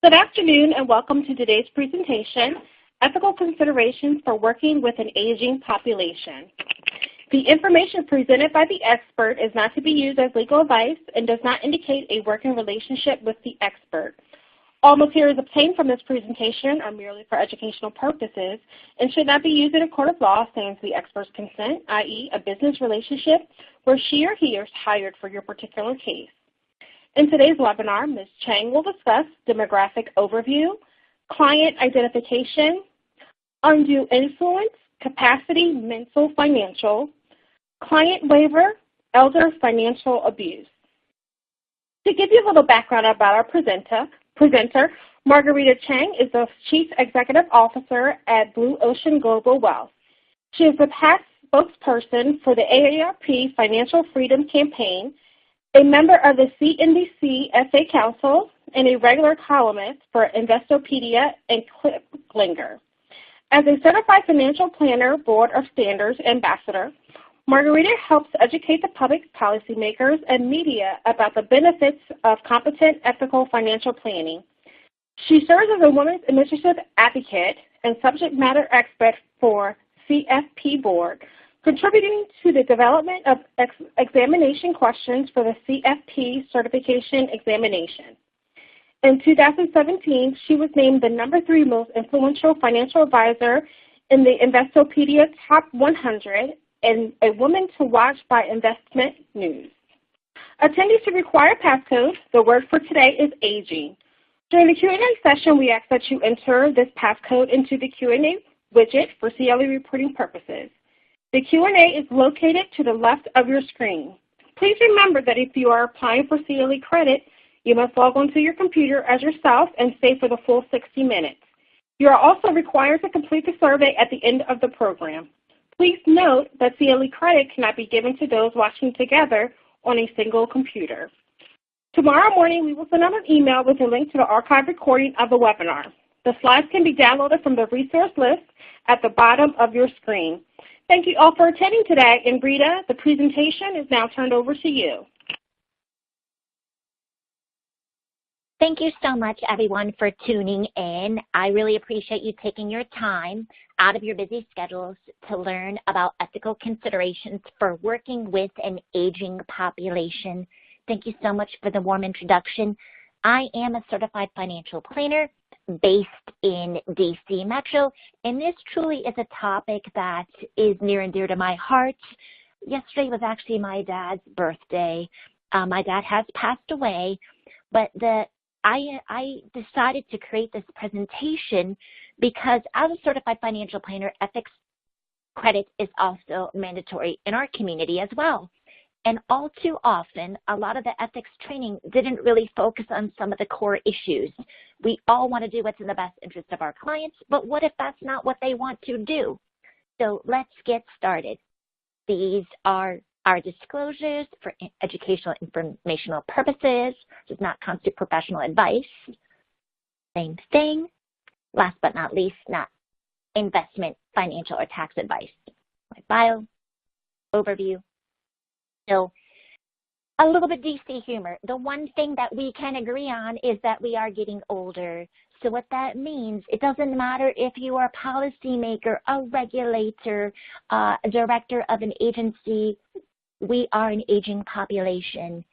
Good afternoon and welcome to today's presentation, Ethical Considerations for Working with an Aging Population. The information presented by the expert is not to be used as legal advice and does not indicate a working relationship with the expert. All materials obtained from this presentation are merely for educational purposes and should not be used in a court of law sans the expert's consent, i.e. a business relationship where she or he is hired for your particular case. In today's webinar, Ms. Cheng will discuss demographic overview, client identification, undue influence, capacity, mental, financial, client waiver, elder financial abuse. To give you a little background about our presenter, Marguerita Cheng is the Chief Executive Officer at Blue Ocean Global Wealth. She is the past spokesperson for the AARP Financial Freedom Campaign, a member of the CNBC FA Council, and a regular columnist for Investopedia Kiplinger. As a Certified Financial Planner Board of Standards Ambassador, Marguerita helps educate the public, policymakers, and media about the benefits of competent ethical financial planning. She serves as a women's initiative advocate and subject matter expert for CFP Board, contributing to the development of examination questions for the CFP Certification Examination. In 2017, she was named the #3 most influential financial advisor in the Investopedia Top 100 and a woman to watch by InvestmentNews. Attendees to require passcode, the word for today is aging. During the Q&A session, we ask that you enter this passcode into the Q&A widget for CLE reporting purposes. The Q&A is located to the left of your screen. Please remember that if you are applying for CLE credit, you must log onto your computer as yourself and stay for the full 60 minutes. You are also required to complete the survey at the end of the program. Please note that CLE credit cannot be given to those watching together on a single computer. Tomorrow morning, we will send out an email with a link to the archive recording of the webinar. The slides can be downloaded from the resource list at the bottom of your screen. Thank you all for attending today, and Rita, the presentation is now turned over to you. Thank you so much, everyone, for tuning in. I really appreciate you taking your time out of your busy schedules to learn about ethical considerations for working with an aging population. Thank you so much for the warm introduction. I am a certified financial planner based in DC Metro, and this truly is a topic that is near and dear to my heart. Yesterday was actually my dad's birthday. My dad has passed away, but I decided to create this presentation because as a certified financial planner, ethics credit is also mandatory in our community as well. And all too often, a lot of the ethics training didn't really focus on some of the core issues. We all want to do what's in the best interest of our clients, but what if that's not what they want to do? So let's get started. These are our disclosures for educational informational purposes. Does not constitute professional advice. Same thing. Last but not least, not investment, financial, or tax advice. My bio, overview. So a little bit DC humor. The one thing that we can agree on is that we are getting older. So what that means, it doesn't matter if you are a policymaker, a regulator, a director of an agency, we are an aging population.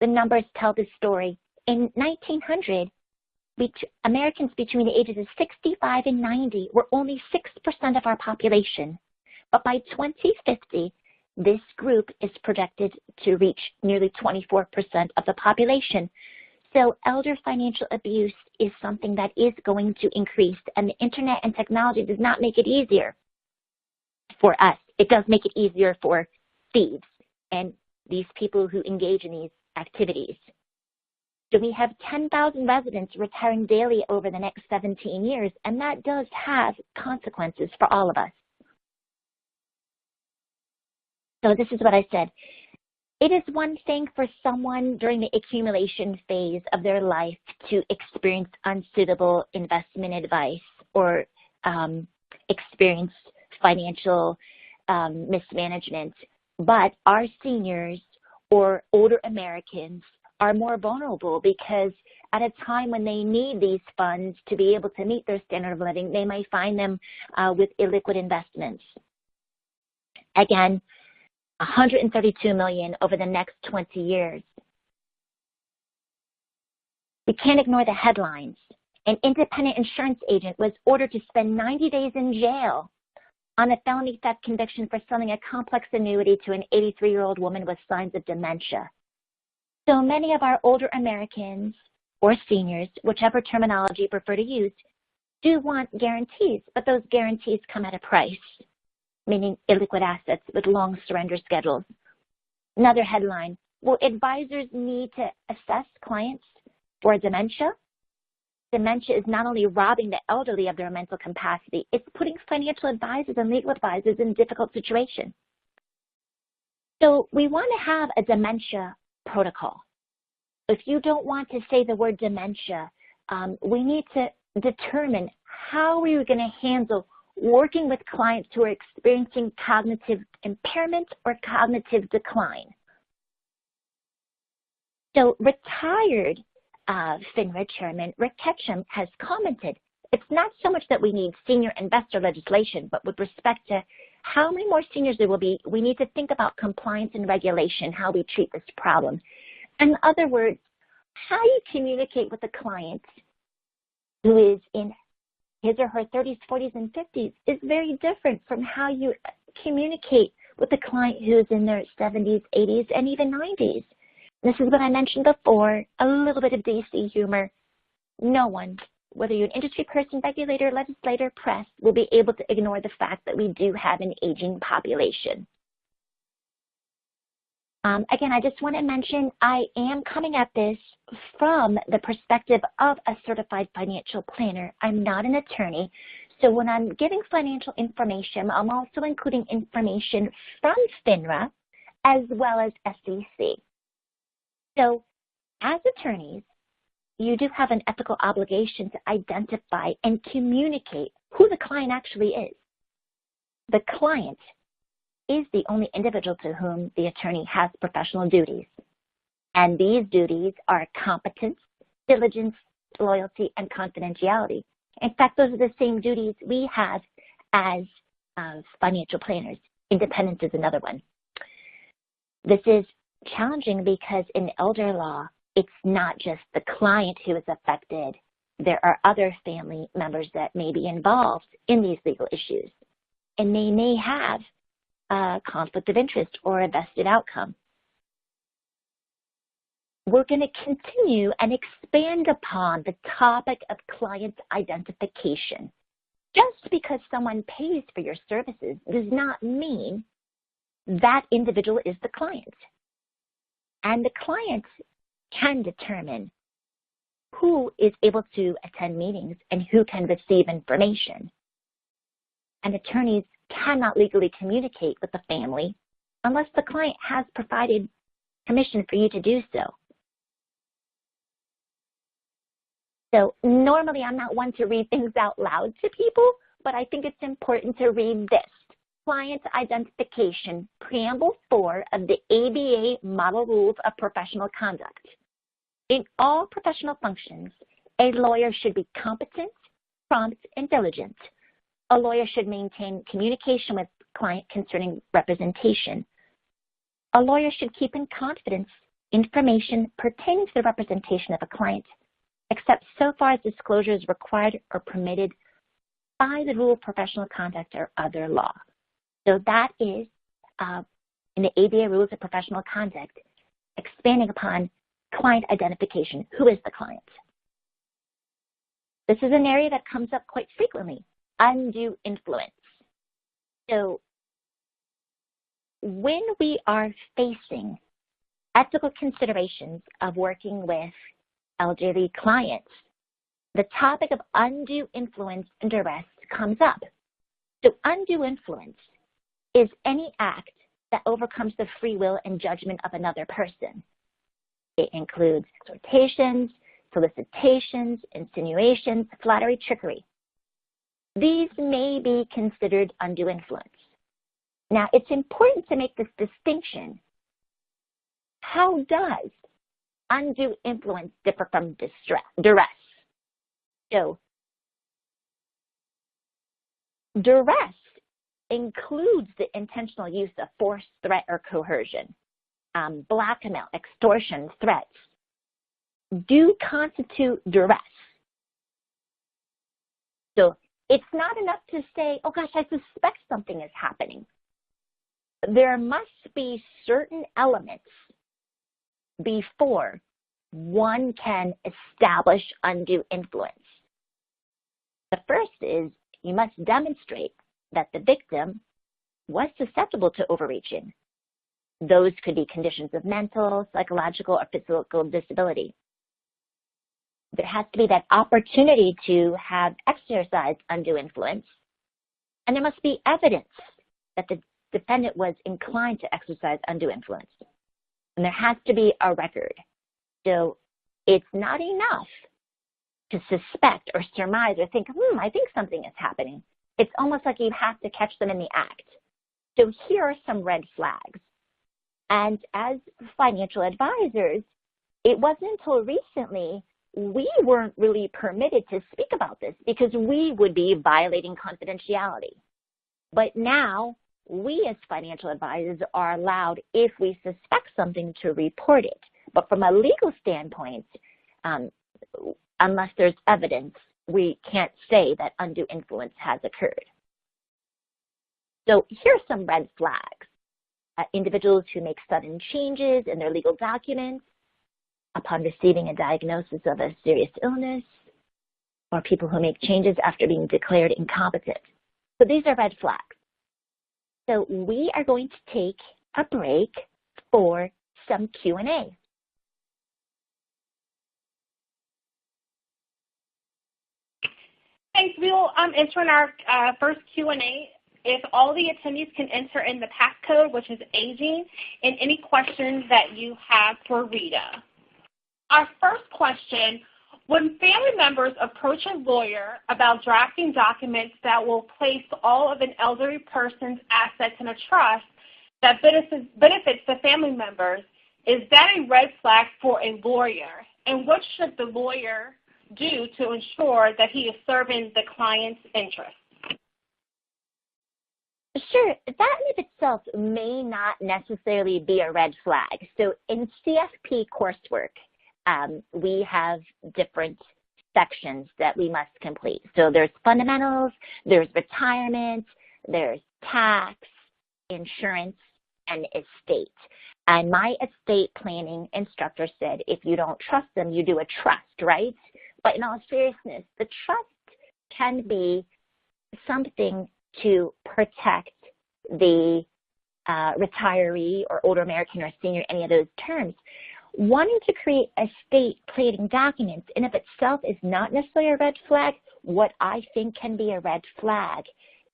The numbers tell this story. In 1900, Americans between the ages of 65 and 90 were only 6% of our population. But by 2050, this group is projected to reach nearly 24% of the population. So elder financial abuse is something that is going to increase, and the internet and technology does not make it easier for us. It does make it easier for thieves and these people who engage in these activities. So we have 10,000 residents retiring daily over the next 17 years, and that does have consequences for all of us. So this is what I said. It is one thing for someone during the accumulation phase of their life to experience unsuitable investment advice or experience financial mismanagement, but our seniors or older Americans are more vulnerable because at a time when they need these funds to be able to meet their standard of living, they may find them with illiquid investments. Again, $132 million over the next 20 years. We can't ignore the headlines. An independent insurance agent was ordered to spend 90 days in jail on a felony theft conviction for selling a complex annuity to an 83-year-old woman with signs of dementia. So many of our older Americans or seniors, whichever terminology you prefer to use, do want guarantees, but those guarantees come at a price, meaning illiquid assets with long surrender schedules. Another headline, will advisors need to assess clients for dementia? Dementia is not only robbing the elderly of their mental capacity, it's putting financial advisors and legal advisors in a difficult situation. So we want to have a dementia protocol. If you don't want to say the word dementia, we need to determine how we are going to handle working with clients who are experiencing cognitive impairment or cognitive decline. So retired FINRA Chairman Rick Ketchum has commented, it's not so much that we need senior investor legislation, but with respect to how many more seniors there will be, we need to think about compliance and regulation, how we treat this problem. In other words, how you communicate with a client who is in his or her 30s, 40s, and 50s is very different from how you communicate with a client who is in their 70s, 80s, and even 90s. This is what I mentioned before, a little bit of DC humor. No one, whether you're an industry person, regulator, legislator, press, will be able to ignore the fact that we do have an aging population. Again, I just want to mention I am coming at this from the perspective of a certified financial planner. I'm not an attorney. So when I'm giving financial information, I'm also including information from FINRA as well as SEC. So as attorneys, you do have an ethical obligation to identify and communicate who the client actually is. The client is the only individual to whom the attorney has professional duties. And these duties are competence, diligence, loyalty, and confidentiality. In fact, those are the same duties we have as financial planners. Independence is another one. This is challenging because in elder law, it's not just the client who is affected. There are other family members that may be involved in these legal issues, and they may have a conflict of interest or a vested outcome. We're going to continue and expand upon the topic of client identification. Just because someone pays for your services does not mean that individual is the client. And the client can determine who is able to attend meetings and who can receive information. And attorneys cannot legally communicate with the family unless the client has provided permission for you to do so. So normally I'm not one to read things out loud to people, but I think it's important to read this. Client Identification, Preamble 4 of the ABA Model Rules of Professional Conduct. In all professional functions, a lawyer should be competent, prompt, and diligent. A lawyer should maintain communication with client concerning representation. A lawyer should keep in confidence information pertaining to the representation of a client, except so far as disclosure is required or permitted by the rule of professional conduct or other law. So that is in the ABA Rules of Professional Conduct, expanding upon client identification. Who is the client? This is an area that comes up quite frequently, undue influence. So when we are facing ethical considerations of working with elderly clients, the topic of undue influence and duress comes up. So undue influence is any act that overcomes the free will and judgment of another person. It includes exhortations, solicitations, insinuations, flattery, trickery. These may be considered undue influence. Now, it's important to make this distinction. How does undue influence differ from duress? So duress includes the intentional use of force, threat, or coercion. Blackmail, extortion, threats do constitute duress. So it's not enough to say, oh gosh, I suspect something is happening. There must be certain elements before one can establish undue influence. The first is you must demonstrate that the victim was susceptible to overreaching. Those could be conditions of mental, psychological, or physical disability. There has to be that opportunity to have exercised undue influence, and there must be evidence that the defendant was inclined to exercise undue influence. And there has to be a record. So it's not enough to suspect or surmise or think, I think something is happening. It's almost like you have to catch them in the act. So here are some red flags. And as financial advisors, it wasn't until recently we weren't really permitted to speak about this because we would be violating confidentiality. But now we as financial advisors are allowed, if we suspect something, to report it. But from a legal standpoint, unless there's evidence, we can't say that undue influence has occurred. So here's some red flags. Individuals who make sudden changes in their legal documents upon receiving a diagnosis of a serious illness, or people who make changes after being declared incompetent. So these are red flags. So we are going to take a break for some Q&A. Thanks. We will enter in our first Q&A. If all the attendees can enter in the passcode, which is aging, and any questions that you have for Rita. Our first question, when family members approach a lawyer about drafting documents that will place all of an elderly person's assets in a trust that benefits the family members, is that a red flag for a lawyer? And what should the lawyer do to ensure that he is serving the client's interests? Sure, that in itself may not necessarily be a red flag. So in CFP coursework, we have different sections that we must complete. So there's fundamentals, there's retirement, there's tax, insurance, and estate. And my estate planning instructor said, if you don't trust them, you do a trust, right? But in all seriousness, the trust can be something to protect the retiree or older American or senior, any of those terms. Wanting to create estate planning documents in of itself is not necessarily a red flag. What I think can be a red flag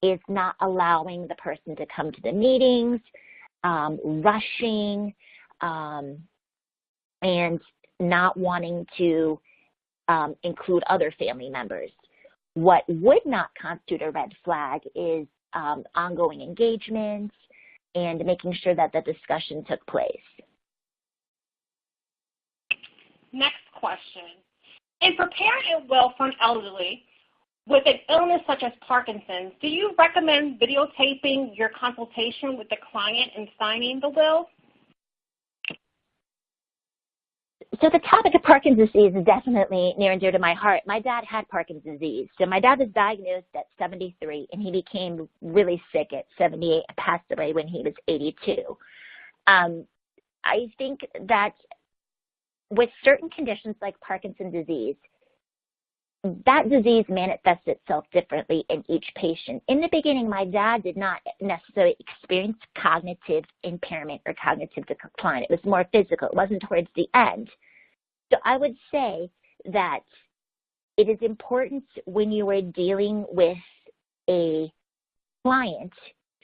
is not allowing the person to come to the meetings, rushing, and not wanting to include other family members. What would not constitute a red flag is ongoing engagements and making sure that the discussion took place. Next question. In preparing a will for an elderly with an illness such as Parkinson's, do you recommend videotaping your consultation with the client and signing the will? So the topic of Parkinson's disease is definitely near and dear to my heart. My dad had Parkinson's disease. So my dad was diagnosed at 73, and he became really sick at 78 and passed away when he was 82. I think that with certain conditions like Parkinson's disease, that disease manifests itself differently in each patient. In the beginning, my dad did not necessarily experience cognitive impairment or cognitive decline. It was more physical. It wasn't towards the end. So I would say that it is important when you are dealing with a client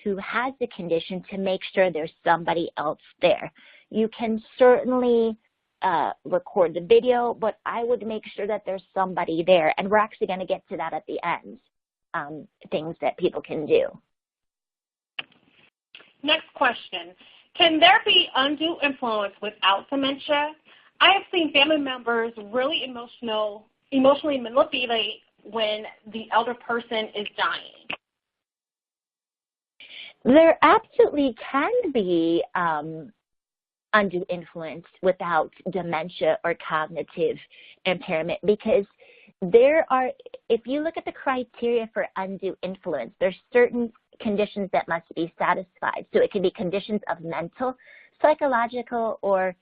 who has the condition to make sure there's somebody else there. You can certainly record the video, but I would make sure that there's somebody there. And we're actually going to get to that at the end, things that people can do. Next question. Can there be undue influence without dementia? I have seen family members really emotionally manipulate when the elder person is dying. There absolutely can be undue influence without dementia or cognitive impairment, because there are, if you look at the criteria for undue influence, there's certain conditions that must be satisfied. So it can be conditions of mental, psychological, or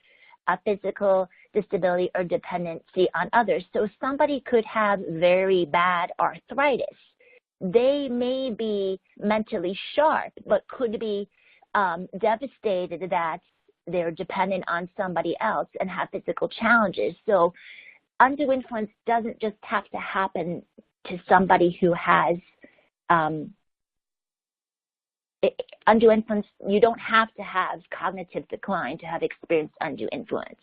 physical disability or dependency on others. So somebody could have very bad arthritis. They may be mentally sharp, but could be devastated that they're dependent on somebody else and have physical challenges. So undue influence doesn't just have to happen to somebody who has undue influence. You don't have to have cognitive decline to have experienced undue influence.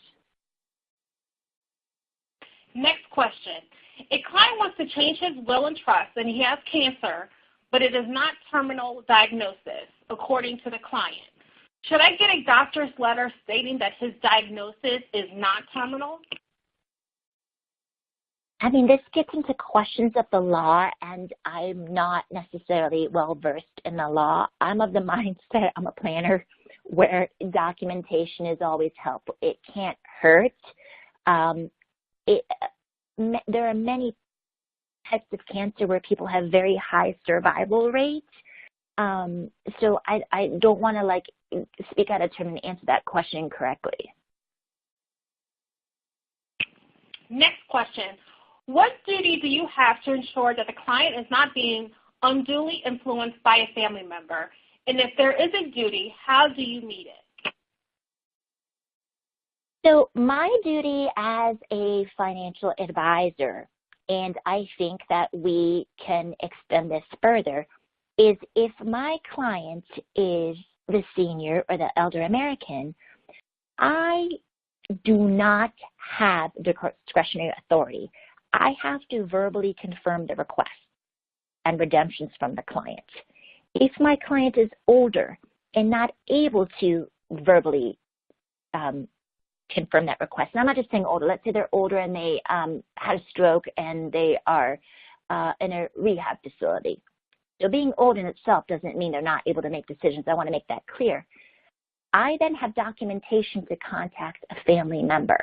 Next question. A client wants to change his will and trust, and he has cancer, but it is not terminal diagnosis, according to the client. Should I get a doctor's letter stating that his diagnosis is not terminal? I mean, this gets into questions of the law, and I'm not necessarily well-versed in the law. I'm of the mindset, I'm a planner, where documentation is always helpful. It can't hurt. There are many types of cancer where people have very high survival rates. So I don't want to speak out of turn and answer that question correctly. Next question. What duty do you have to ensure that the client is not being unduly influenced by a family member? And if there is a duty, how do you meet it? So my duty as a financial advisor, and I think that we can extend this further, is if my client is the senior or the elder American, I do not have discretionary authority. I have to verbally confirm the request and redemptions from the client. If my client is older and not able to verbally confirm that request, and I'm not just saying older, let's say they're older and they had a stroke and they are in a rehab facility. So being old in itself doesn't mean they're not able to make decisions. I want to make that clear. I then have documentation to contact a family member.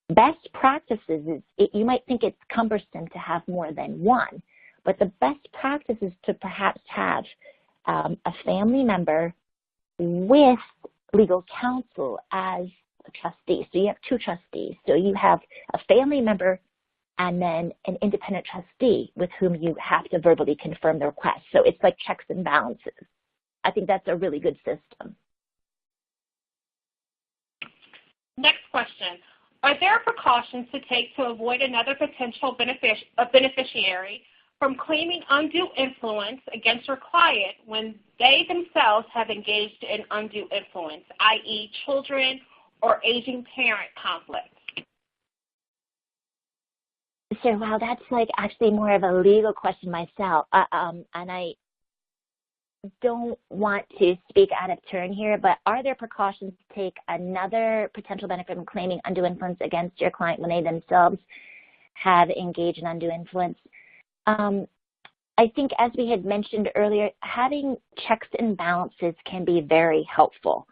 Best practices is, you might think it's cumbersome to have more than one, but the best practice is to perhaps have a family member with legal counsel as a trustee. So you have two trustees. So you have a family member and then an independent trustee with whom you have to verbally confirm the request. So it's like checks and balances. I think that's a really good system. Next question. Are there precautions to take to avoid another potential beneficiary from claiming undue influence against your client when they themselves have engaged in undue influence, i.e. children or aging parent conflicts? So, wow, that's actually more of a legal question myself, and I don't want to speak out of turn here, but are there precautions to take another potential benefit from claiming undue influence against your client when they themselves have engaged in undue influence? I think, as we had mentioned earlier, having checks and balances can be very helpful.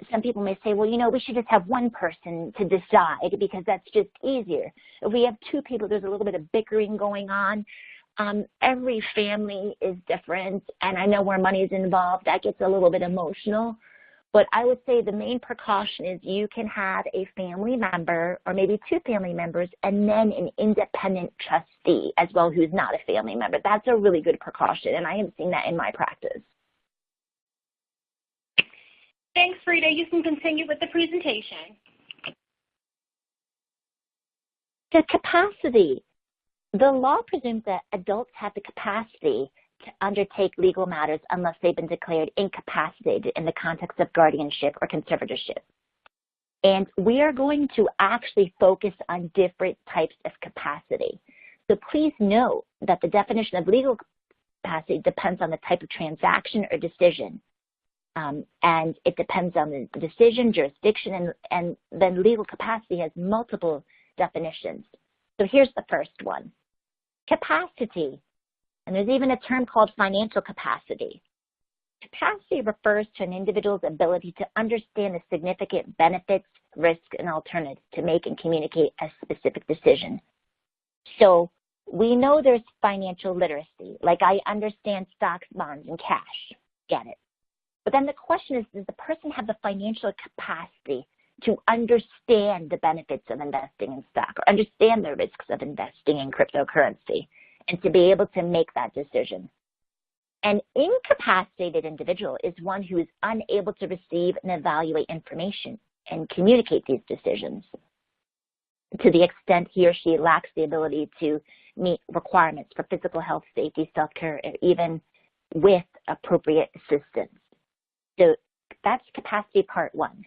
Some people may say, well, we should just have one person to decide because that's just easier. If we have two people, there's a little bit of bickering going on. Every family is different, and I know where money is involved, that gets a little bit emotional. But I would say the main precaution is you can have a family member or maybe two family members and then an independent trustee as well who's not a family member. That's a really good precaution, and I have seen that in my practice. Thanks, Rita. You can continue with the presentation. The capacity. The law presumes that adults have the capacity to undertake legal matters unless they've been declared incapacitated in the context of guardianship or conservatorship. And we are going to actually focus on different types of capacity. So please note that the definition of legal capacity depends on the type of transaction or decision and it depends on the decision, jurisdiction, and then legal capacity has multiple definitions. So here's the first one. Capacity, and there's even a term called financial capacity. Capacity refers to an individual's ability to understand the significant benefits, risks, and alternatives to make and communicate a specific decision. So we know there's financial literacy, like I understand stocks, bonds, and cash. Get it. But then the question is, does the person have the financial capacity to understand the benefits of investing in stock or understand the risks of investing in cryptocurrency and to be able to make that decision? An incapacitated individual is one who is unable to receive and evaluate information and communicate these decisions to the extent he or she lacks the ability to meet requirements for physical health, safety, self-care, or even with appropriate assistance. So that's capacity part one.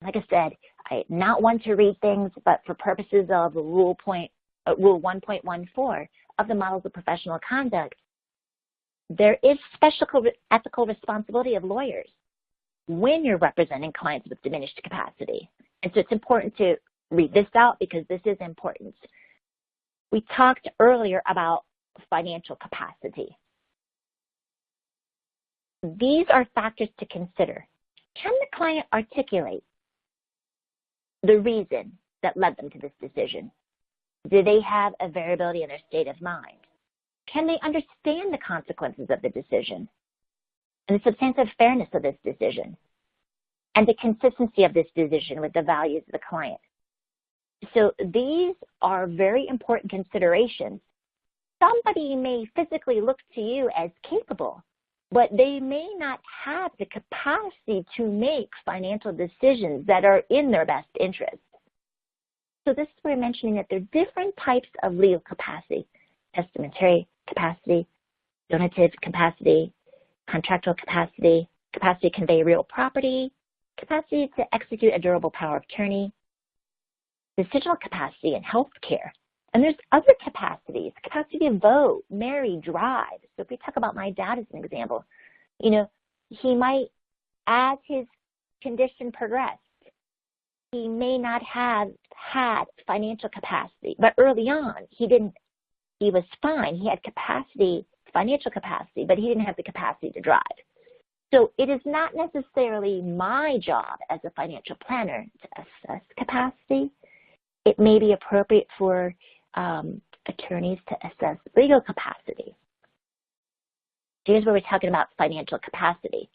Like I said, I'm not one to read things, but for purposes of Rule 1.14 of the Models of Professional Conduct, there is special ethical responsibility of lawyers when you're representing clients with diminished capacity. And so it's important to read this out because this is important. We talked earlier about financial capacity. These are factors to consider. Can the client articulate the reason that led them to this decision? Do they have a variability in their state of mind? Can they understand the consequences of the decision and the substantive fairness of this decision and the consistency of this decision with the values of the client? So these are very important considerations. Somebody may physically look to you as capable, but they may not have the capacity to make financial decisions that are in their best interest. So this is where we're mentioning that there are different types of legal capacity: testamentary capacity, donative capacity, contractual capacity, capacity to convey real property, capacity to execute a durable power of attorney, decisional capacity in health care. And there's other capacities, capacity to vote, marry, drive. So if we talk about my dad as an example, he might, as his condition progressed, he may not have had financial capacity, but early on he was fine. He had capacity, financial capacity, but he didn't have the capacity to drive. So it is not necessarily my job as a financial planner to assess capacity. It may be appropriate for attorneys to assess legal capacity. Here's where we're talking about financial capacity.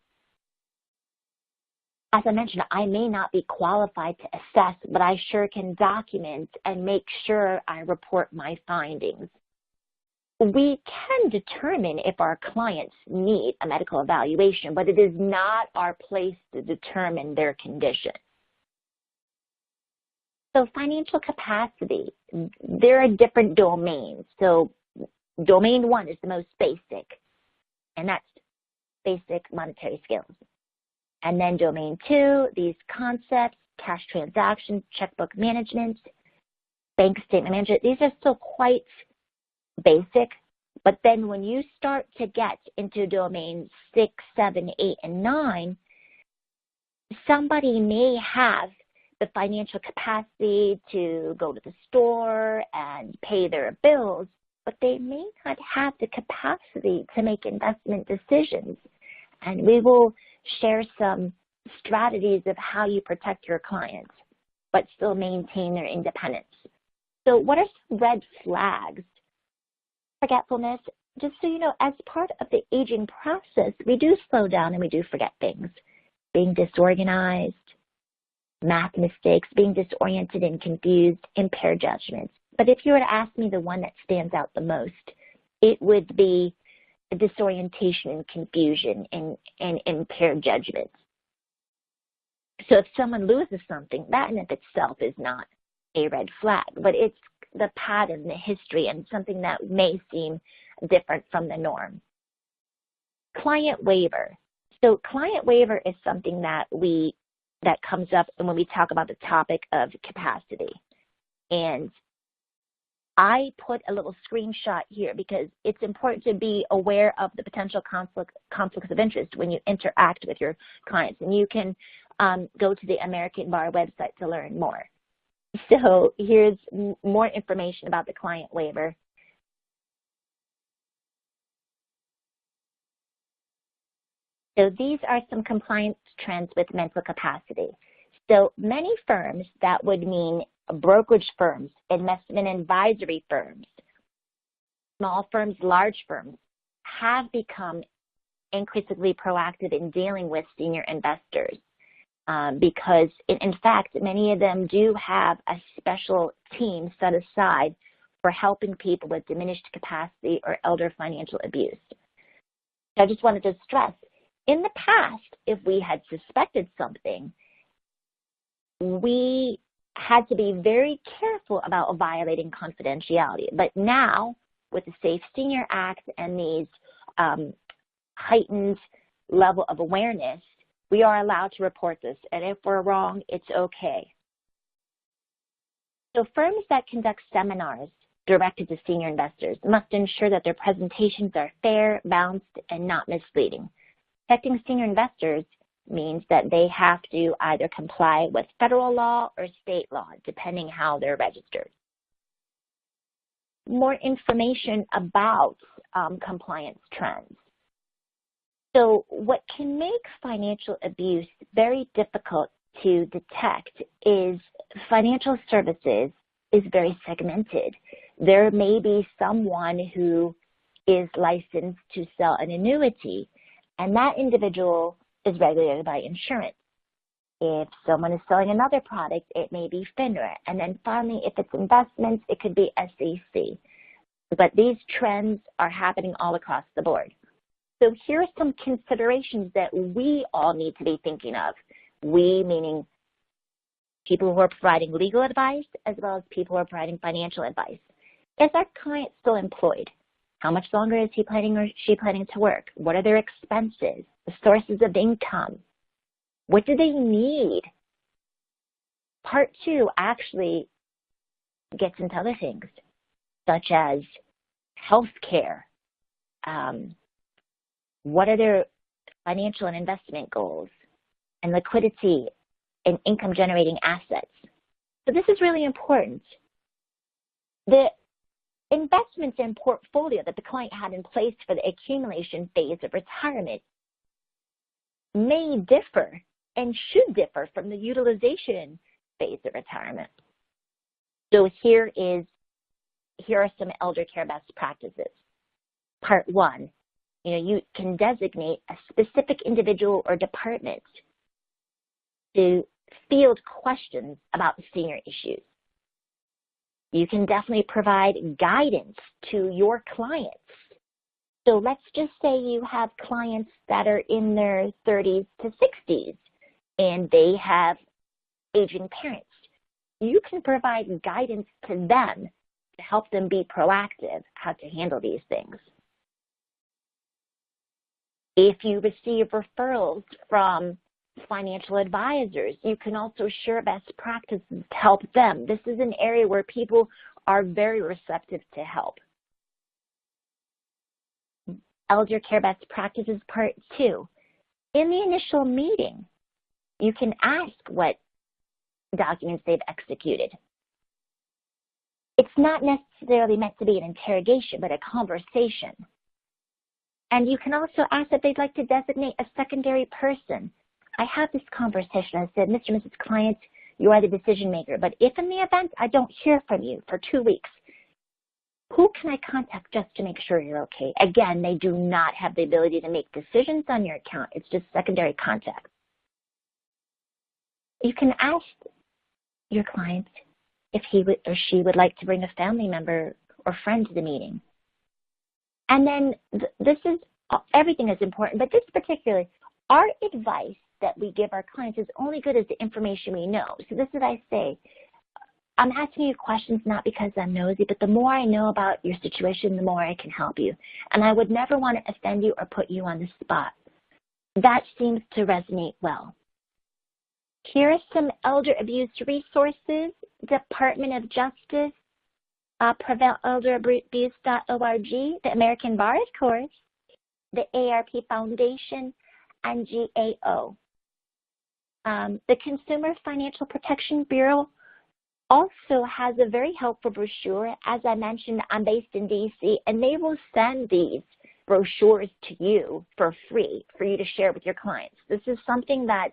As I mentioned, I may not be qualified to assess, but I sure can document and make sure I report my findings. We can determine if our clients need a medical evaluation, but it is not our place to determine their condition. So financial capacity, there are different domains. So domain one is the most basic, and that's basic monetary skills. And then domain two, these concepts, cash transactions, checkbook management, bank statement management, these are still quite basic. But then when you start to get into domains 6, 7, 8, and 9, somebody may have the financial capacity to go to the store and pay their bills, but they may not have the capacity to make investment decisions. And we will share some strategies of how you protect your clients, but still maintain their independence. So what are some red flags? Forgetfulness. Just so you know, as part of the aging process, we do slow down and we do forget things. Being disorganized, math mistakes, being disoriented and confused, impaired judgments. But if you were to ask me the one that stands out the most, it would be disorientation and confusion and impaired judgments. So if someone loses something, that in of itself is not a red flag, but it's the pattern, the history, and something that may seem different from the norm. Client waiver. So client waiver is something that comes up when we talk about the topic of capacity. And I put a little screenshot here because it's important to be aware of the potential conflicts of interest when you interact with your clients. And you can go to the American Bar website to learn more. So here's more information about the client waiver. So these are some compliance trends with mental capacity. So many firms, that would mean brokerage firms, investment advisory firms, small firms, large firms, have become increasingly proactive in dealing with senior investors because, in fact, many of them do have a special team set aside for helping people with diminished capacity or elder financial abuse. So I just wanted to stress, in the past, if we had suspected something, we had to be very careful about violating confidentiality. But now, with the Safe Senior Act and these heightened level of awareness, we are allowed to report this. And if we're wrong, it's okay. So firms that conduct seminars directed to senior investors must ensure that their presentations are fair, balanced, and not misleading. Protecting senior investors means that they have to either comply with federal law or state law, depending how they're registered. More information about compliance trends. So what can make financial abuse very difficult to detect is financial services is very segmented. There may be someone who is licensed to sell an annuity, and that individual is regulated by insurance. If someone is selling another product, it may be FINRA. And then finally, if it's investments, it could be SEC. But these trends are happening all across the board. So here are some considerations that we all need to be thinking of. We, meaning people who are providing legal advice as well as people who are providing financial advice. Is our client still employed? How much longer is he planning or she planning to work? What are their expenses? The sources of income? What do they need? Part 2 actually gets into other things, such as health care. What are their financial and investment goals, and liquidity and income generating assets? So this is really important. The investments and portfolio that the client had in place for the accumulation phase of retirement may differ and should differ from the utilization phase of retirement. So here are some elder care best practices. Part 1, you can designate a specific individual or department to field questions about the senior issues. You can definitely provide guidance to your clients. So let's just say you have clients that are in their 30s to 60s and they have aging parents. You can provide guidance to them to help them be proactive how to handle these things. If you receive referrals from financial advisors, you can also share best practices to help them. This is an area where people are very receptive to help. Elder care best practices part 2. In the initial meeting, you can ask what documents they've executed. It's not necessarily meant to be an interrogation, but a conversation. And you can also ask if they'd like to designate a secondary person. I had this conversation. I said, Mr. and Mrs. Client, you are the decision maker, but if in the event I don't hear from you for 2 weeks, who can I contact just to make sure you're okay? Again, they do not have the ability to make decisions on your account. It's just secondary contact. You can ask your client if he or she would like to bring a family member or friend to the meeting. And then everything is important, but this particularly, our advice that we give our clients is only good as the information we know. So this is what I say. I'm asking you questions not because I'm nosy, but the more I know about your situation, the more I can help you. And I would never want to offend you or put you on the spot. That seems to resonate well. Here are some elder abuse resources. Department of Justice, PreventElderAbuse.org, the American Bar, of course, the AARP Foundation, and GAO. The Consumer Financial Protection Bureau also has a very helpful brochure. As I mentioned, I'm based in DC, and they will send these brochures to you for free for you to share with your clients. This is something that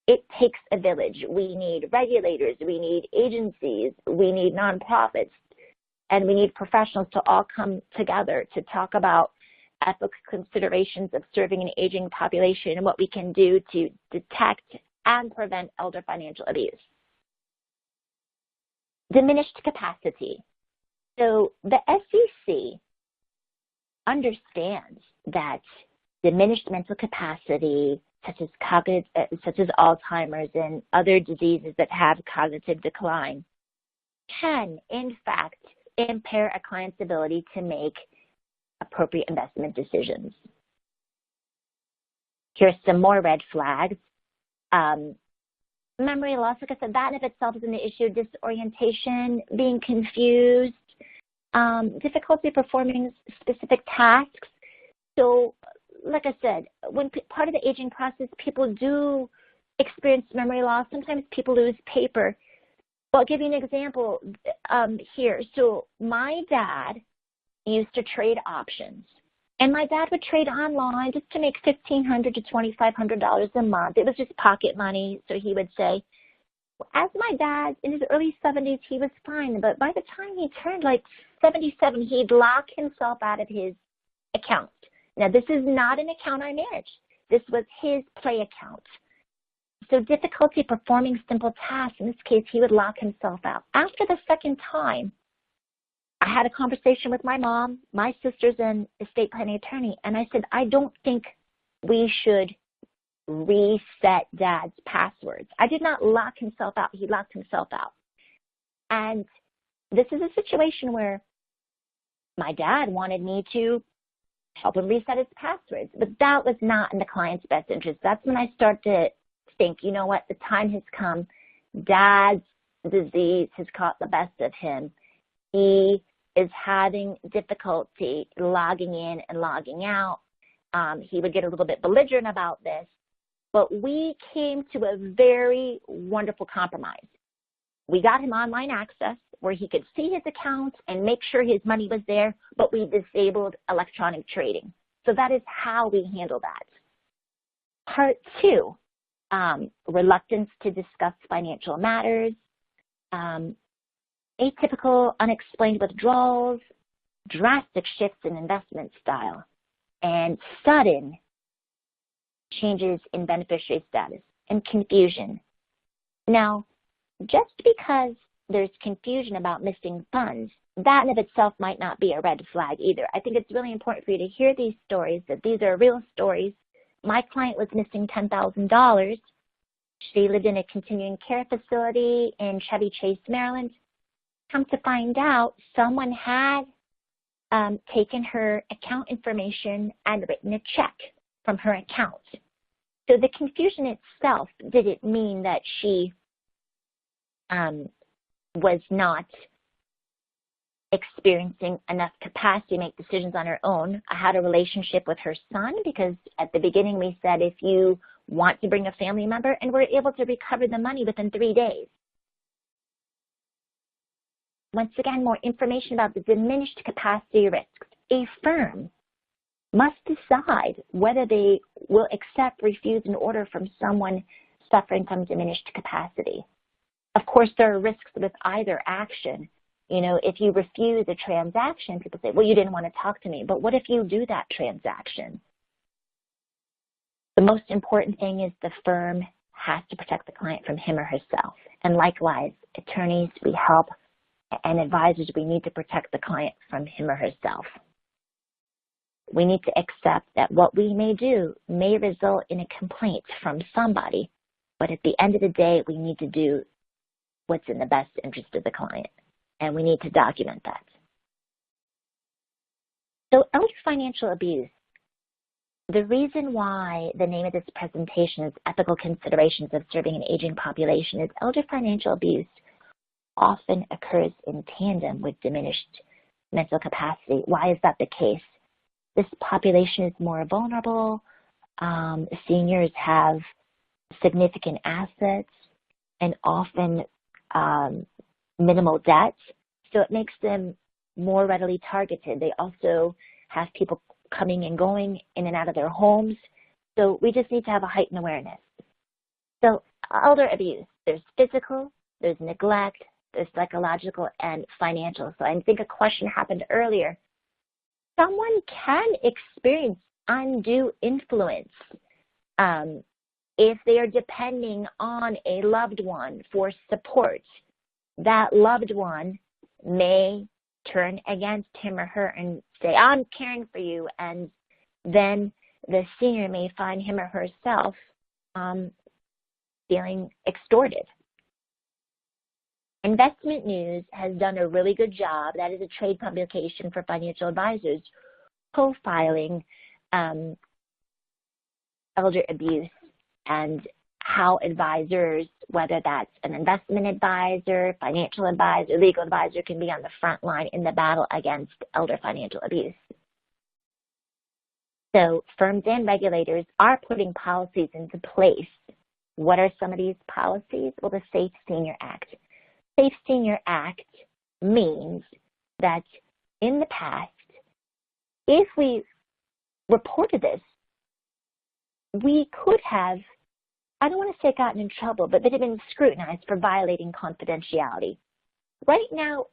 it takes a village. We need regulators, we need agencies, we need nonprofits, and we need professionals to all come together to talk about ethical considerations of serving an aging population and what we can do to detect and prevent elder financial abuse. Diminished capacity. So the SEC understands that diminished mental capacity, such as Alzheimer's and other diseases that have cognitive decline, can, in fact, impair a client's ability to make appropriate investment decisions. Here's some more red flags. Memory loss, like I said, that in of itself is an issue. Disorientation, being confused, difficulty performing specific tasks. So, like I said, when part of the aging process, people do experience memory loss. Sometimes people lose paper. Well, I'll give you an example here. So my dad used to trade options. And my dad would trade online just to make $1,500 to $2,500 a month. It was just pocket money. So he would say, as my dad, in his early 70s, he was fine. But by the time he turned like 77, he'd lock himself out of his account. Now, this is not an account I managed. This was his play account. So difficulty performing simple tasks, in this case, he would lock himself out. After the second time, I had a conversation with my mom, my sister's an estate planning attorney, and I said, I don't think we should reset Dad's passwords. I did not lock himself out. He locked himself out. And this is a situation where my dad wanted me to help him reset his passwords, but that was not in the client's best interest. That's when I start to think, you know what, the time has come. Dad's disease has caught the best of him. He is having difficulty logging in and logging out. He would get a little bit belligerent about this, but we came to a very wonderful compromise. We got him online access where he could see his account and make sure his money was there, but we disabled electronic trading. So that is how we handle that. Part 2, reluctance to discuss financial matters, atypical unexplained withdrawals, drastic shifts in investment style, and sudden changes in beneficiary status and confusion. Now, just because there's confusion about missing funds, that in of itself might not be a red flag either. I think it's really important for you to hear these stories, that these are real stories. My client was missing $10,000. She lived in a continuing care facility in Chevy Chase, Maryland. Come to find out, someone had taken her account information and written a check from her account. So the confusion itself didn't mean that she was not experiencing enough capacity to make decisions on her own. I had a relationship with her son because at the beginning we said, if you want to bring a family member, and we're able to recover the money within 3 days. Once again, more information about the diminished capacity risks. A firm must decide whether they will accept, refuse an order from someone suffering from diminished capacity. Of course, there are risks with either action. You know, if you refuse a transaction, people say, well, you didn't want to talk to me. But what if you do that transaction? The most important thing is the firm has to protect the client from him or herself. And likewise, attorneys, we help, and advisors, we need to protect the client from him or herself. We need to accept that what we may do may result in a complaint from somebody, but at the end of the day, we need to do what's in the best interest of the client, and we need to document that. So elder financial abuse, the reason why the name of this presentation is Ethical Considerations of Serving an Aging Population is elder financial abuse often occurs in tandem with diminished mental capacity. Why is that the case? This population is more vulnerable. Seniors have significant assets and often minimal debt, so it makes them more readily targeted. They also have people coming and going in and out of their homes, so we just need to have a heightened awareness. So elder abuse, there's physical, there's neglect, there's psychological, and financial. So I think a question happened earlier. Someone can experience undue influence if they are depending on a loved one for support. That loved one may turn against him or her and say, I'm caring for you, and then the senior may find him or herself feeling extorted. InvestmentNews has done a really good job, that is a trade publication for financial advisors, profiling elder abuse and how advisors, whether that's an investment advisor, financial advisor, legal advisor, can be on the front line in the battle against elder financial abuse. So firms and regulators are putting policies into place. What are some of these policies? Well, the Safe Senior Act. Safe Senior Act means that in the past, if we reported this, we could have, I don't want to say gotten in trouble, but they'd have been scrutinized for violating confidentiality. Right now,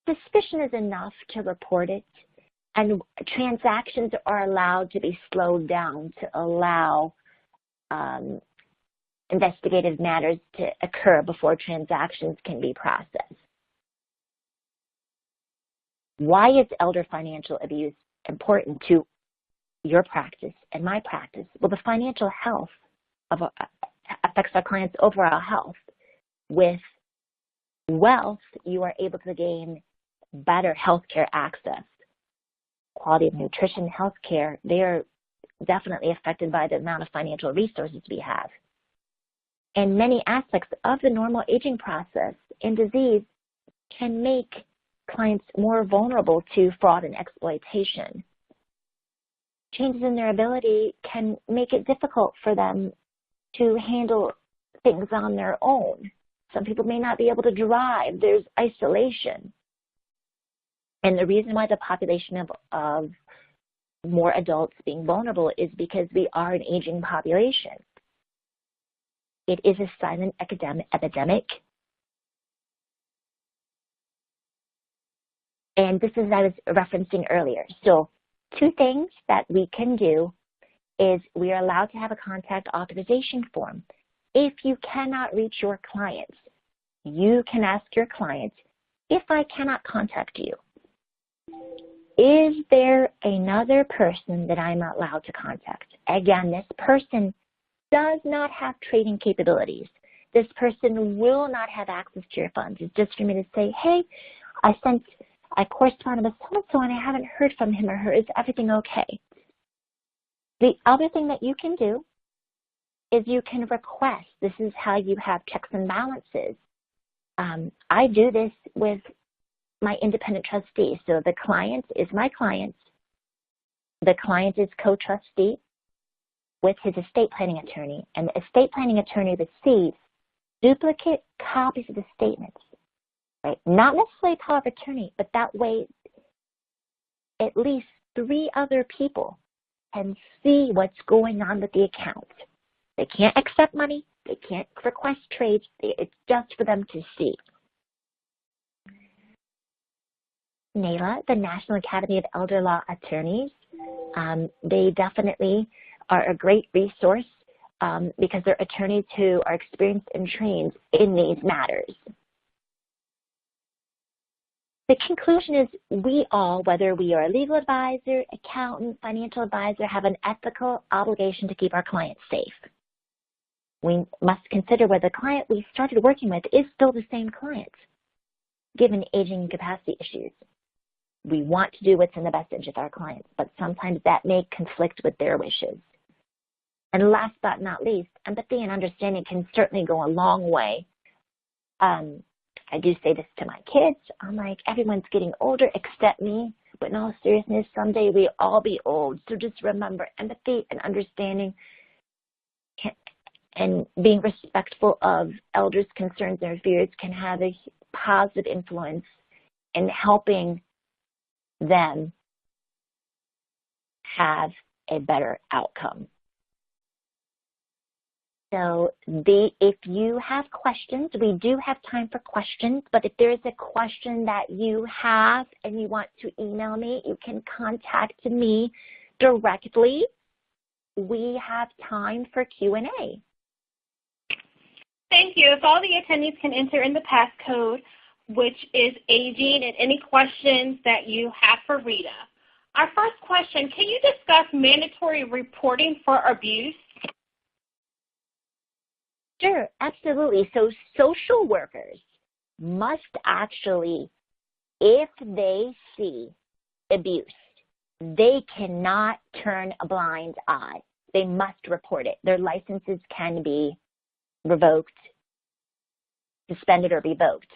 suspicion is enough to report it, and transactions are allowed to be slowed down to allow investigative matters to occur before transactions can be processed. Why is elder financial abuse important to your practice and my practice? Well, the financial health affects our clients' overall health. With wealth, you are able to gain better healthcare access. Quality of nutrition, healthcare, they are definitely affected by the amount of financial resources we have. And many aspects of the normal aging process and disease can make clients more vulnerable to fraud and exploitation. Changes in their ability can make it difficult for them to handle things on their own. Some people may not be able to drive. There's isolation. And the reason why the population of more adults being vulnerable is because we are an aging population. It is a silent epidemic. And this is what I was referencing earlier. So 2 things that we can do is we are allowed to have a contact authorization form. If you cannot reach your clients, you can ask your client, if I cannot contact you, is there another person that I'm allowed to contact? Again, this person does not have trading capabilities. This person will not have access to your funds. It's just for me to say, hey, I corresponded with so-and-so and I haven't heard from him or her. Is everything okay? The other thing that you can do is you can request. This is how you have checks and balances. I do this with my independent trustee. So the client is my client. The client is co-trustee with his estate planning attorney, and the estate planning attorney receives duplicate copies of the statements, right? Not necessarily power of attorney, but that way at least 3 other people can see what's going on with the account. They can't accept money. They can't request trades. It's just for them to see. NAELA, the National Academy of Elder Law Attorneys, they definitely are a great resource because they're attorneys who are experienced and trained in these matters. The conclusion is we all, whether we are a legal advisor, accountant, financial advisor, have an ethical obligation to keep our clients safe. We must consider whether the client we started working with is still the same client, given aging and capacity issues. We want to do what's in the best interest of our clients, but sometimes that may conflict with their wishes. And last but not least, empathy and understanding can certainly go a long way. I do say this to my kids. I'm like, everyone's getting older except me. But in all seriousness, someday we'll all be old. So just remember, empathy and understanding and being respectful of elders' concerns and fears can have a positive influence in helping them have a better outcome. So if you have questions, we do have time for questions, but if there is a question that you have and you want to email me, you can contact me directly. We have time for Q&A. Thank you. If all the attendees can enter in the passcode, which is aging, and any questions that you have for Rita. Our first question, can you discuss mandatory reporting for abuse? Sure, absolutely. So social workers must actually, if they see abuse, they cannot turn a blind eye. They must report it. Their licenses can be revoked, suspended, or revoked.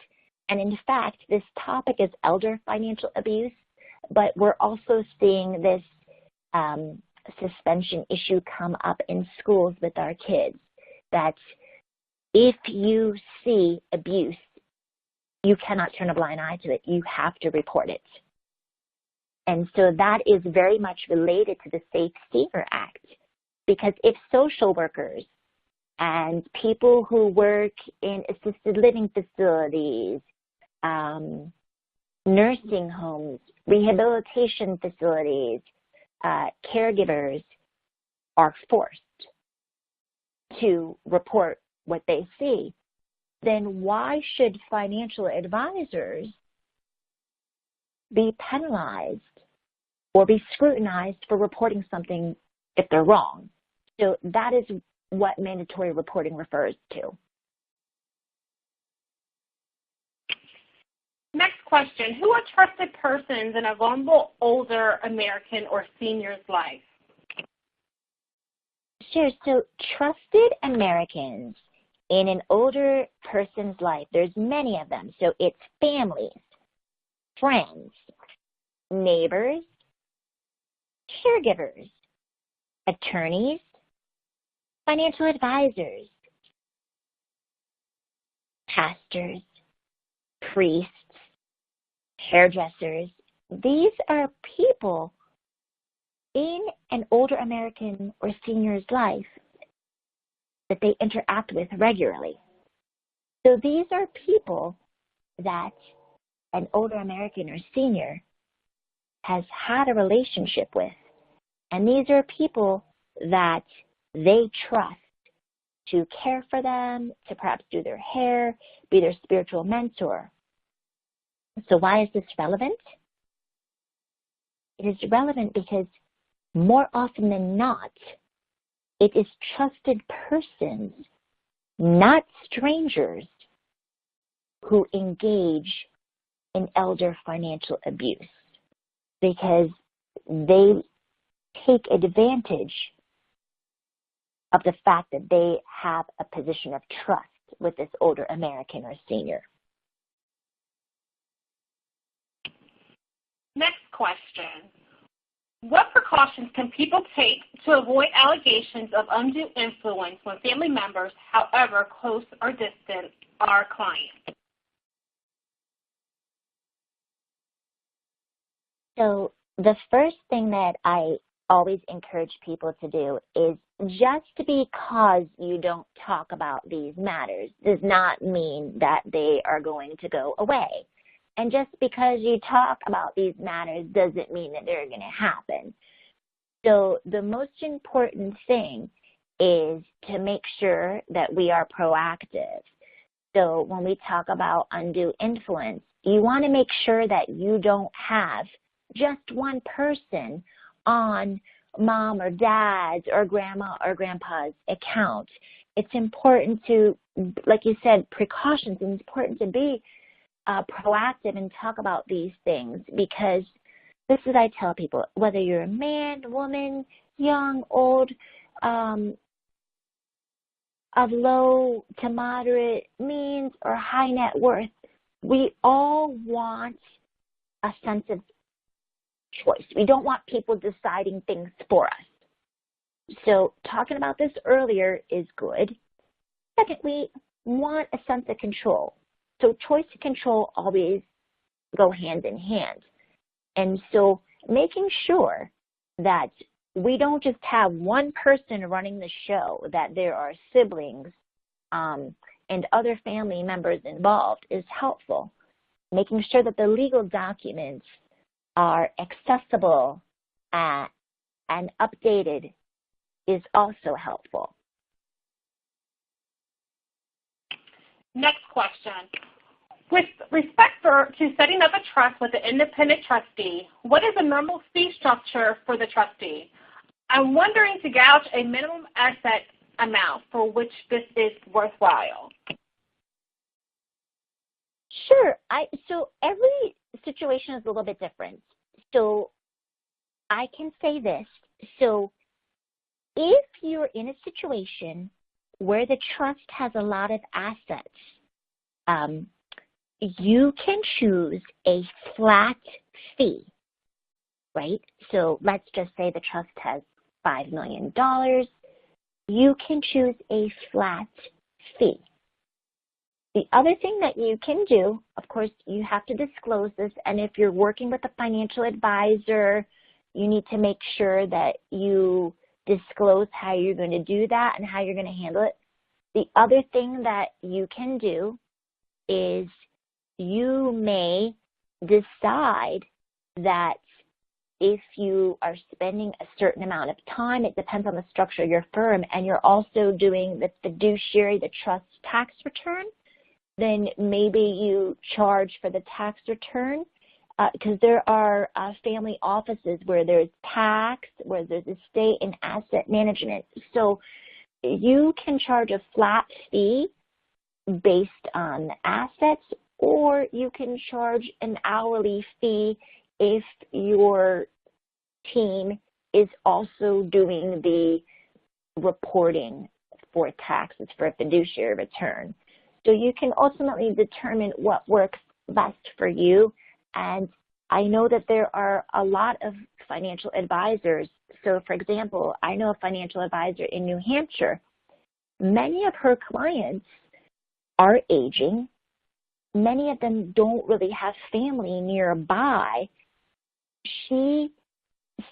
And in fact, this topic is elder financial abuse, but we're also seeing this suspension issue come up in schools with our kids, that if you see abuse, you cannot turn a blind eye to it. You have to report it. And so that is very much related to the Safe Saver Act, because if social workers and people who work in assisted living facilities, nursing homes, rehabilitation facilities, caregivers are forced to report what they see, then why should financial advisors be penalized or be scrutinized for reporting something if they're wrong? So that is what mandatory reporting refers to. Next question, who are trusted persons in a vulnerable older American or senior's life? Sure, so trusted Americans in an older person's life, there's many of them. So it's families, friends, neighbors, caregivers, attorneys, financial advisors, pastors, priests, hairdressers. These are people in an older American or senior's life that they interact with regularly. So these are people that an older American or senior has had a relationship with. And these are people that they trust to care for them, to perhaps do their hair, be their spiritual mentor. So why is this relevant? It is relevant because more often than not, it is trusted persons, not strangers, who engage in elder financial abuse, because they take advantage of the fact that they have a position of trust with this older American or senior. Next question. What precautions can people take to avoid allegations of undue influence when family members, however close or distant, are clients? So the first thing that I always encourage people to do is, just because you don't talk about these matters does not mean that they are going to go away. And just because you talk about these matters doesn't mean that they're going to happen. So the most important thing is to make sure that we are proactive. So when we talk about undue influence, you want to make sure that you don't have just one person on mom or dad's or grandma or grandpa's account. It's important to, like you said, precautions. It's important to be proactive and talk about these things, because this is what I tell people, whether you're a man, woman, young, old, of low to moderate means or high net worth, we all want a sense of choice. We don't want people deciding things for us. So talking about this earlier is good. Second, we want a sense of control. So choice and control always go hand in hand. And so making sure that we don't just have one person running the show, that there are siblings and other family members involved is helpful. Making sure that the legal documents are accessible and updated is also helpful. Next question. With respect to setting up a trust with an independent trustee, what is the normal fee structure for the trustee? I'm wondering to gauge a minimum asset amount for which this is worthwhile. Sure. So every situation is a little bit different. So I can say this. So if you're in a situation where the trust has a lot of assets, you can choose a flat fee, right? So let's just say the trust has $5 million. You can choose a flat fee. The other thing that you can do, of course, you have to disclose this, and if you're working with a financial advisor, you need to make sure that you disclose how you're going to do that and how you're going to handle it. The other thing that you can do is you may decide that if you are spending a certain amount of time, it depends on the structure of your firm, and you're also doing the fiduciary, the trust tax return, then maybe you charge for the tax return because there are family offices where there's tax, where there's estate and asset management. So you can charge a flat fee based on assets, or you can charge an hourly fee if your team is also doing the reporting for taxes for a fiduciary return. So you can ultimately determine what works best for you. And I know that there are a lot of financial advisors. So for example, I know a financial advisor in New Hampshire. Many of her clients are aging. Many of them don't really have family nearby. She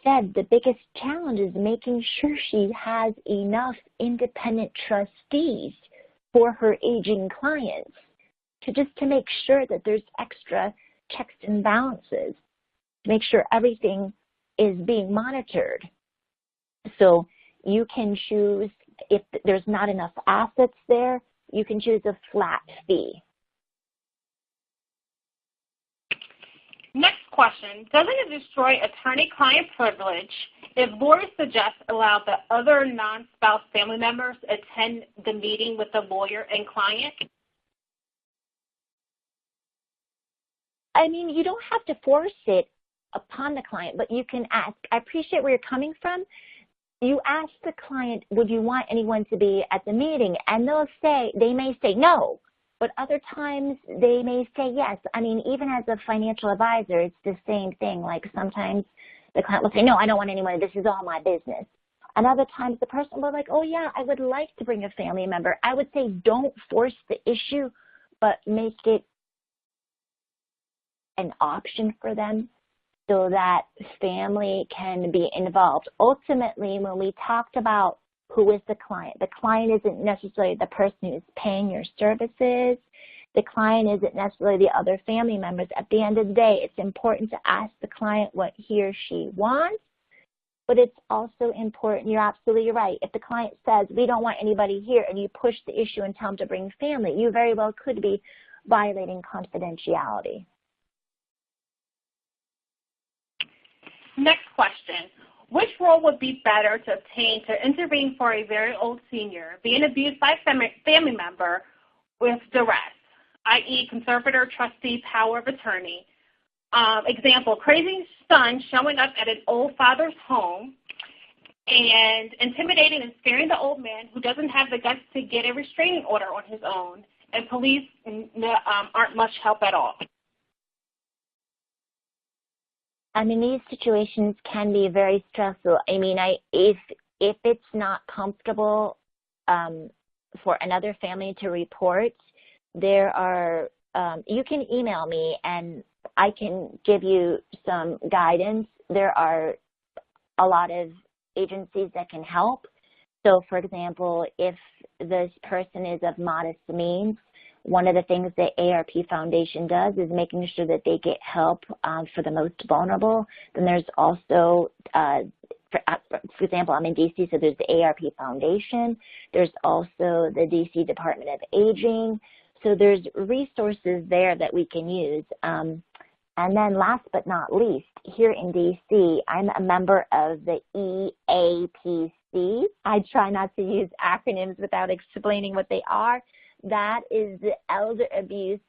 said the biggest challenge is making sure she has enough independent trustees for her aging clients to make sure that there's extra checks and balances, to make sure everything is being monitored. So you can choose, if there's not enough assets there, you can choose a flat fee. Next question. Doesn't it destroy attorney-client privilege if lawyers suggest allow the other non-spouse family members attend the meeting with the lawyer and client? I mean, you don't have to force it upon the client, but you can ask. I appreciate where you're coming from. You ask the client, would you want anyone to be at the meeting? And they may say no. But other times they may say yes. I mean, even as a financial advisor, it's the same thing. Like sometimes the client will say, no, I don't want anyone. This is all my business. And other times the person will be like, oh, yeah, I would like to bring a family member. I would say don't force the issue, but make it an option for them so that family can be involved. Ultimately, when we talked about who is the client isn't necessarily the person who's paying your services. The client isn't necessarily the other family members. At the end of the day, it's important to ask the client what he or she wants, but it's also important, you're absolutely right, if the client says, we don't want anybody here, and you push the issue and tell them to bring family, you very well could be violating confidentiality. Next question. Which role would be better to obtain to intervene for a very old senior being abused by a family member with duress, i.e. conservator, trustee, power of attorney? Example, crazy son showing up at an old father's home and intimidating and scaring the old man who doesn't have the guts to get a restraining order on his own and police aren't much help at all? I mean, these situations can be very stressful. I mean, if it's not comfortable for another family to report, there are, you can email me and I can give you some guidance. There are a lot of agencies that can help. So, for example, if this person is of modest means, one of the things that AARP Foundation does is making sure that they get help for the most vulnerable. Then there's also, for example, I'm in D.C., so there's the AARP Foundation. There's also the D.C. Department of Aging. So there's resources there that we can use. And then last but not least, here in D.C., I'm a member of the EAPC. I try not to use acronyms without explaining what they are. That is the Elder Abuse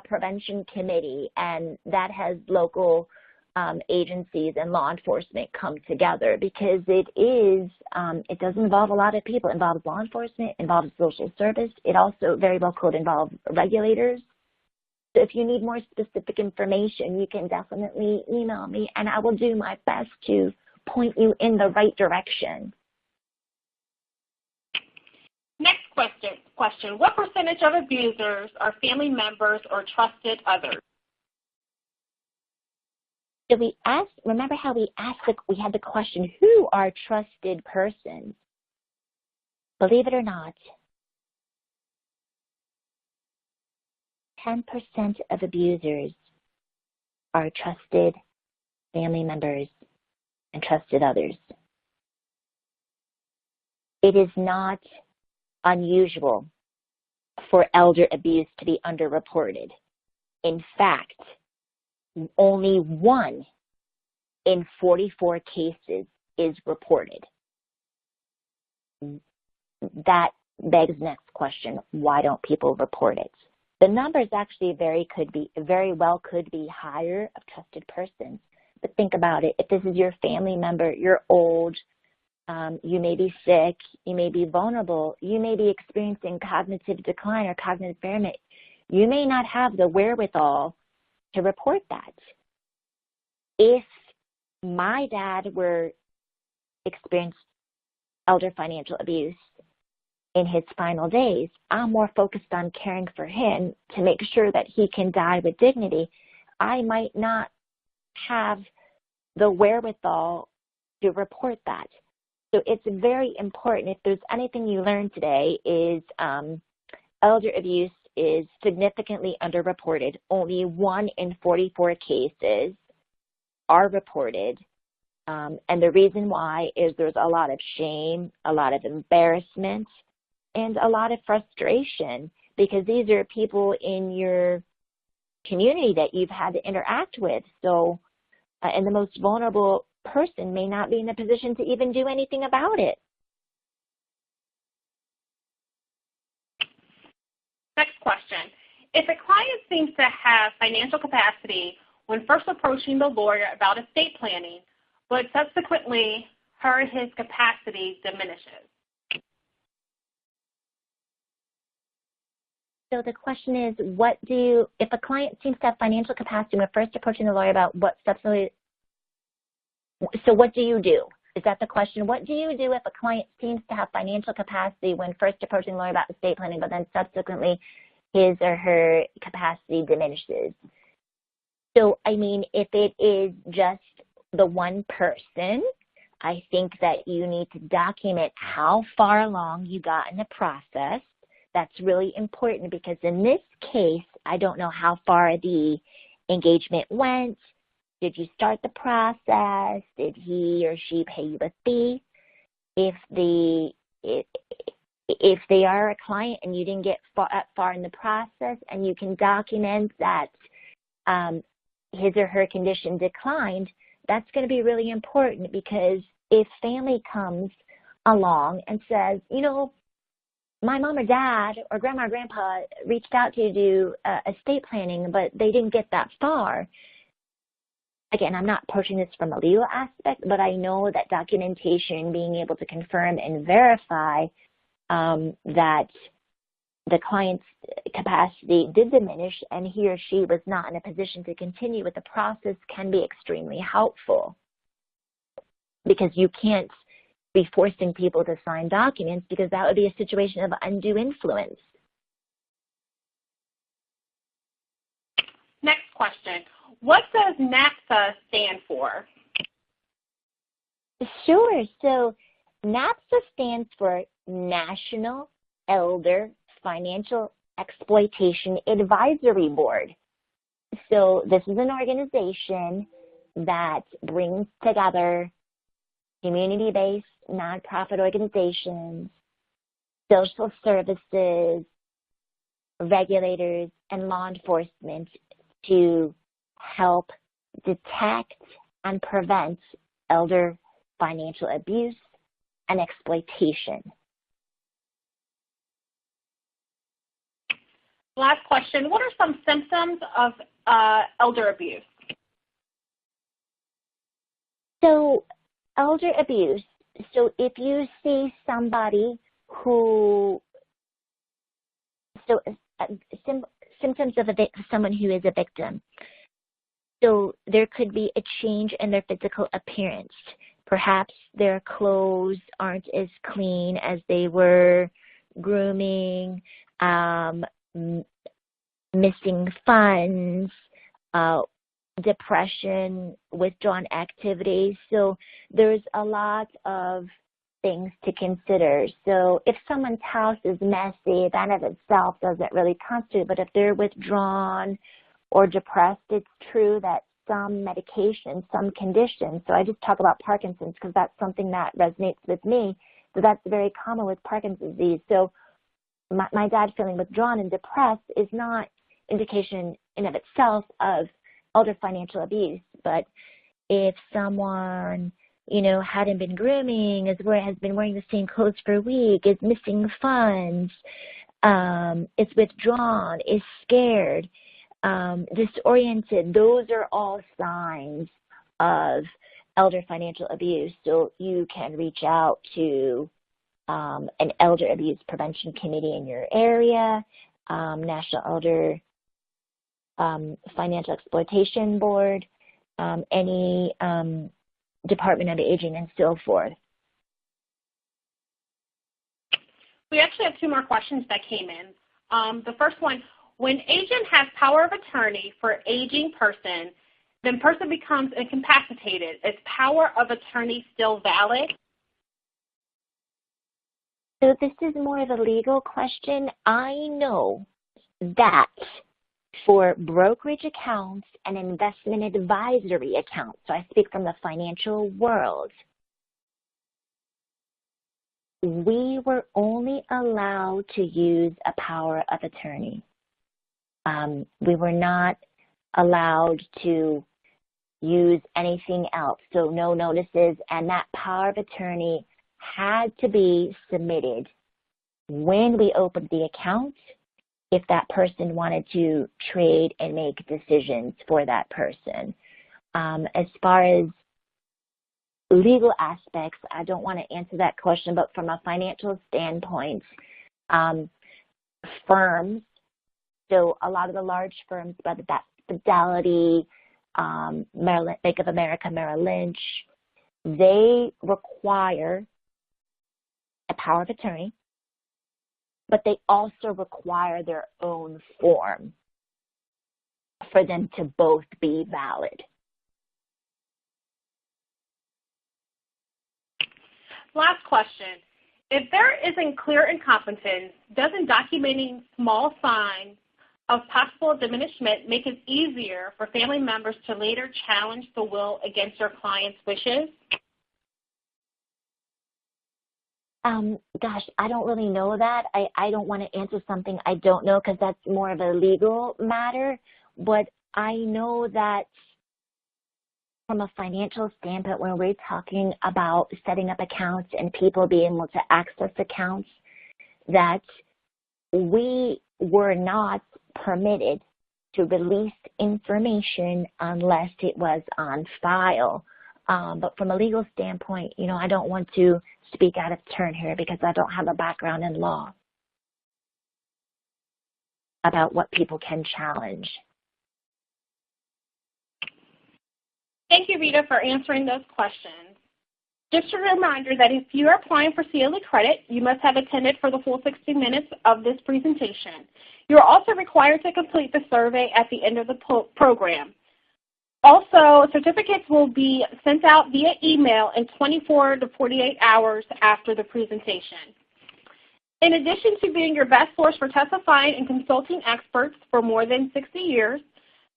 Prevention Committee, and that has local agencies and law enforcement come together because it does involve a lot of people. It involves law enforcement, involves social service. It also very well could involve regulators. So if you need more specific information, you can definitely email me, and I will do my best to point you in the right direction. Next question. What percentage of abusers are family members or trusted others? So remember how we had the question, who are trusted persons? Believe it or not, 10% of abusers are trusted family members and trusted others. It is not unusual for elder abuse to be underreported. In fact, only 1 in 44 cases is reported. That begs the next question, why don't people report it? The numbers actually very well could be higher of trusted persons. But think about it, if this is your family member, you're old, you may be sick, you may be vulnerable, you may be experiencing cognitive decline or cognitive impairment. You may not have the wherewithal to report that. If my dad were experienced elder financial abuse in his final days, I'm more focused on caring for him to make sure that he can die with dignity. I might not have the wherewithal to report that. So it's very important. If there's anything you learned today is elder abuse is significantly underreported. Only 1 in 44 cases are reported. And the reason why is there's a lot of shame, a lot of embarrassment, and a lot of frustration because these are people in your community that you've had to interact with. So, and the most vulnerable person may not be in a position to even do anything about it. Next question. If a client seems to have financial capacity when first approaching the lawyer about estate planning, but subsequently his capacity diminishes? So the question is, if a client seems to have financial capacity when first approaching the lawyer about what subsequently, so what do you do? Is that the question? What do you do if a client seems to have financial capacity when first approaching the lawyer about estate planning, but then subsequently his or her capacity diminishes? So, I mean, if it is just the one person, I think that you need to document how far along you got in the process. That's really important because in this case, I don't know how far the engagement went. Did you start the process? Did he or she pay you a fee? If they are a client and you didn't get far in the process and you can document that his or her condition declined, that's going to be really important because if family comes along and says, you know, my mom or dad or grandma or grandpa reached out to do estate planning, but they didn't get that far. Again, I'm not approaching this from a legal aspect, but I know that documentation, being able to confirm and verify that the client's capacity did diminish and he or she was not in a position to continue with the process can be extremely helpful, because you can't be forcing people to sign documents, because that would be a situation of undue influence. Next question. What does NAPSA stand for? Sure. So NAPSA stands for National Elder Financial Exploitation Advisory Board. So this is an organization that brings together community-based nonprofit organizations, social services, regulators, and law enforcement to help detect and prevent elder financial abuse and exploitation. Last question. What are some symptoms of elder abuse? So elder abuse, so if you see somebody who, symptoms of someone who is a victim. So there could be a change in their physical appearance. Perhaps their clothes aren't as clean as they were, grooming, missing funds, depression, withdrawn activities. So there's a lot of things to consider. So if someone's house is messy, that of itself doesn't really constitute, but if they're withdrawn or depressed, it's true that some medications, some conditions, so I just talk about Parkinson's because that's something that resonates with me, so that's very common with Parkinson's disease. So my dad feeling withdrawn and depressed is not indication in of itself of elder financial abuse, but if someone, you know, hadn't been grooming, has been wearing the same clothes for a week, is missing funds, is withdrawn, is scared, disoriented, those are all signs of elder financial abuse. So you can reach out to an elder abuse prevention committee in your area, National Elder Financial Exploitation Board, any Department of Aging, and so forth. We actually have two more questions that came in. The first one, when agent has power of attorney for aging person, then person becomes incapacitated. Is power of attorney still valid? So this is more of a legal question. I know that for brokerage accounts and investment advisory accounts, so I speak from the financial world, we were only allowed to use a power of attorney. We were not allowed to use anything else, so no notices, and that power of attorney had to be submitted when we opened the account if that person wanted to trade and make decisions for that person. As far as legal aspects, I don't want to answer that question, but from a financial standpoint, firms, so a lot of the large firms, whether that's Fidelity, Bank of America, Merrill Lynch, they require a power of attorney, but they also require their own form for them to both be valid. Last question. If there isn't clear incompetence, doesn't documenting small signs of possible diminishment make it easier for family members to later challenge the will against their client's wishes? Gosh, I don't really know that. I don't want to answer something I don't know because that's more of a legal matter. But I know that from a financial standpoint, when we're talking about setting up accounts and people being able to access accounts, that we were not permitted to release information unless it was on file. But from a legal standpoint, you know, I don't want to speak out of turn here because I don't have a background in law. about what people can challenge. Thank you, Rita, for answering those questions. Just a reminder that if you are applying for CLE credit, you must have attended for the full 60 minutes of this presentation. You are also required to complete the survey at the end of the program. Also, certificates will be sent out via email in 24 to 48 hours after the presentation. In addition to being your best source for testifying and consulting experts for more than 60 years,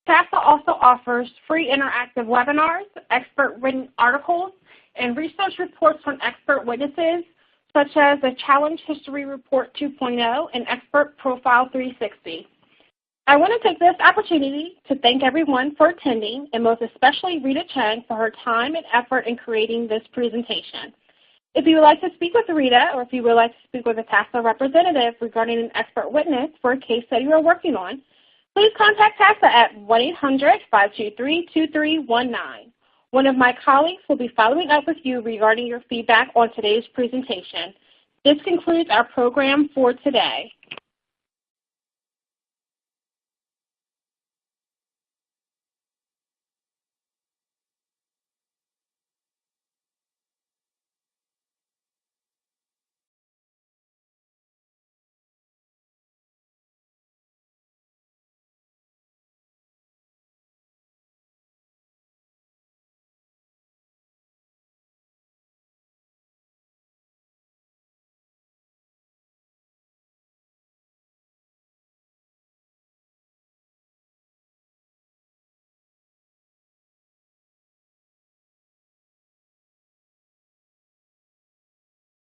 TASA also offers free interactive webinars, expert-written articles, and research reports from expert witnesses, such as the Challenge History Report 2.0 and Expert Profile 360. I want to take this opportunity to thank everyone for attending, and most especially Rita Cheng for her time and effort in creating this presentation. If you would like to speak with Rita, or if you would like to speak with a TASA representative regarding an expert witness for a case that you are working on, please contact TASA at 1-800-523-2319. One of my colleagues will be following up with you regarding your feedback on today's presentation. This concludes our program for today.